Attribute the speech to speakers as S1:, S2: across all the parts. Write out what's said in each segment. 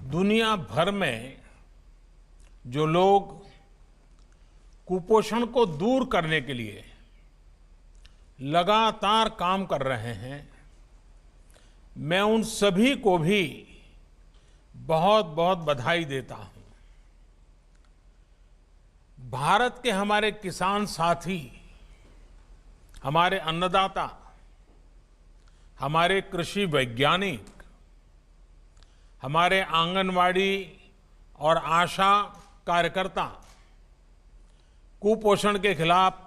S1: दुनिया भर में जो लोग कुपोषण को दूर करने के लिए लगातार काम कर रहे हैं, मैं उन सभी को भी बहुत बहुत बधाई देता हूं। भारत के हमारे किसान साथी, हमारे अन्नदाता, हमारे कृषि वैज्ञानिक, हमारे आंगनवाड़ी और आशा कार्यकर्ता कुपोषण के खिलाफ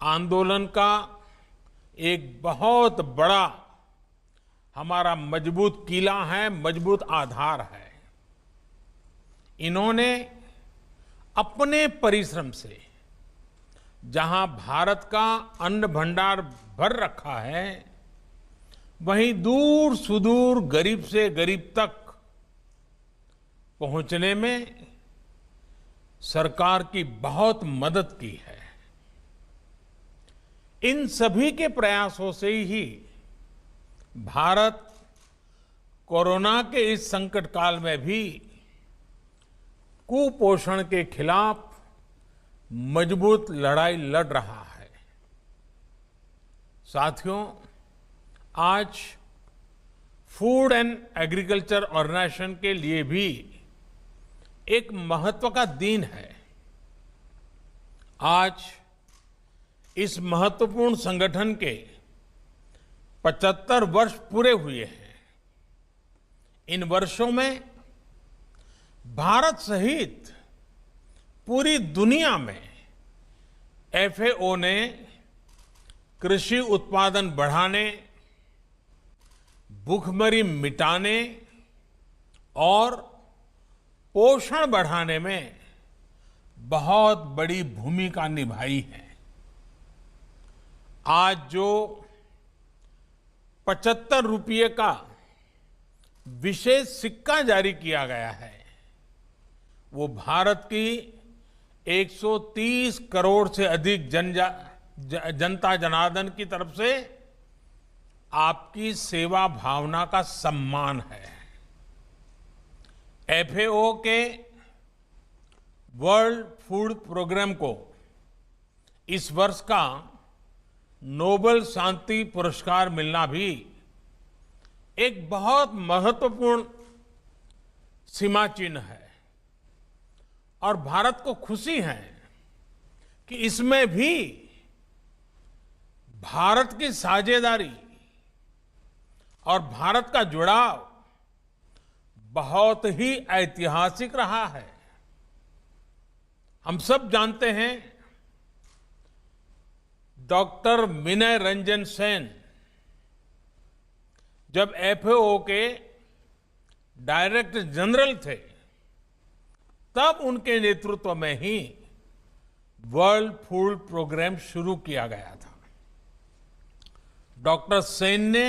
S1: आंदोलन का एक बहुत बड़ा हमारा मजबूत किला है, मजबूत आधार है। इन्होंने अपने परिश्रम से जहां भारत का अन्न भंडार भर रखा है, वहीं दूर सुदूर गरीब से गरीब तक पहुंचने में सरकार की बहुत मदद की है। इन सभी के प्रयासों से ही भारत कोरोना के इस संकट काल में भी कुपोषण के खिलाफ मजबूत लड़ाई लड़ रहा है। साथियों, आज फूड एंड एग्रीकल्चर ऑर्गेनाइजेशन के लिए भी एक महत्व का दिन है। आज इस महत्वपूर्ण संगठन के 75 वर्ष पूरे हुए हैं। इन वर्षों में भारत सहित पूरी दुनिया में एफएओ ने कृषि उत्पादन बढ़ाने, भूखमरी मिटाने और पोषण बढ़ाने में बहुत बड़ी भूमिका निभाई है। आज जो 75 रुपये का विशेष सिक्का जारी किया गया है, वो भारत की 130 करोड़ से अधिक जनता जनार्दन की तरफ से आपकी सेवा भावना का सम्मान है। एफएओ के वर्ल्ड फूड प्रोग्राम को इस वर्ष का नोबेल शांति पुरस्कार मिलना भी एक बहुत महत्वपूर्ण सीमा चिन्ह है और भारत को खुशी है कि इसमें भी भारत की साझेदारी और भारत का जुड़ाव बहुत ही ऐतिहासिक रहा है। हम सब जानते हैं, डॉक्टर विनय रंजन सेन जब एफएओ के डायरेक्टर जनरल थे, तब उनके नेतृत्व में ही वर्ल्ड फूड प्रोग्राम शुरू किया गया था। डॉक्टर सेन ने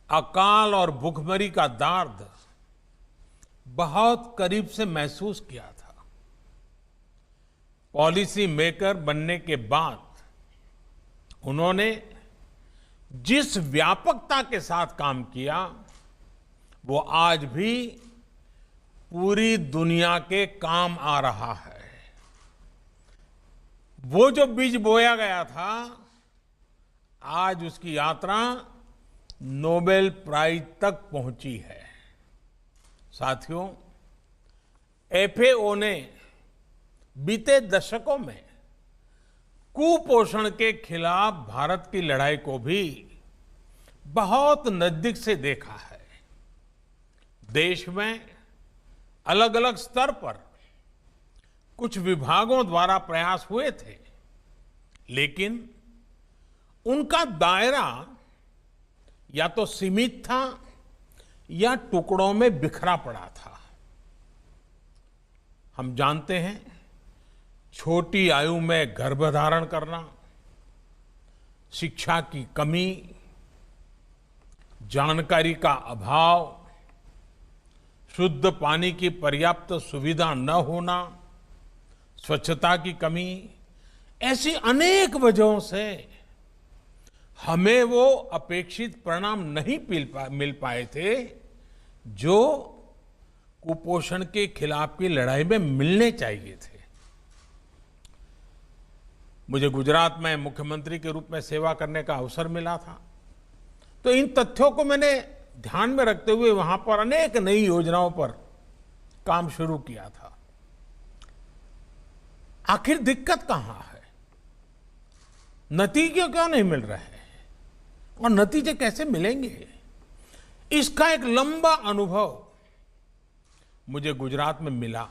S1: अकाल और भूखमरी का दर्द बहुत करीब से महसूस किया था। पॉलिसी मेकर बनने के बाद उन्होंने जिस व्यापकता के साथ काम किया, वो आज भी पूरी दुनिया के काम आ रहा है। वो जो बीज बोया गया था, आज उसकी यात्रा नोबेल प्राइज तक पहुंची है। साथियों, एफएओ ने बीते दशकों में कुपोषण के खिलाफ भारत की लड़ाई को भी बहुत नजदीक से देखा है। देश में अलग अलग स्तर पर कुछ विभागों द्वारा प्रयास हुए थे, लेकिन उनका दायरा या तो सीमित था या टुकड़ों में बिखरा पड़ा था। हम जानते हैं, छोटी आयु में गर्भधारण करना, शिक्षा की कमी, जानकारी का अभाव, शुद्ध पानी की पर्याप्त सुविधा न होना, स्वच्छता की कमी, ऐसी अनेक वजहों से हमें वो अपेक्षित परिणाम नहीं मिल पाए थे जो कुपोषण के खिलाफ की लड़ाई में मिलने चाहिए थे। मुझे गुजरात में मुख्यमंत्री के रूप में सेवा करने का अवसर मिला था, तो इन तथ्यों को मैंने ध्यान में रखते हुए वहां पर अनेक नई योजनाओं पर काम शुरू किया था। आखिर दिक्कत कहां है? नतीजे क्यों नहीं मिल रहे हैं और नतीजे कैसे मिलेंगे? इसका एक लंबा अनुभव मुझे गुजरात में मिला।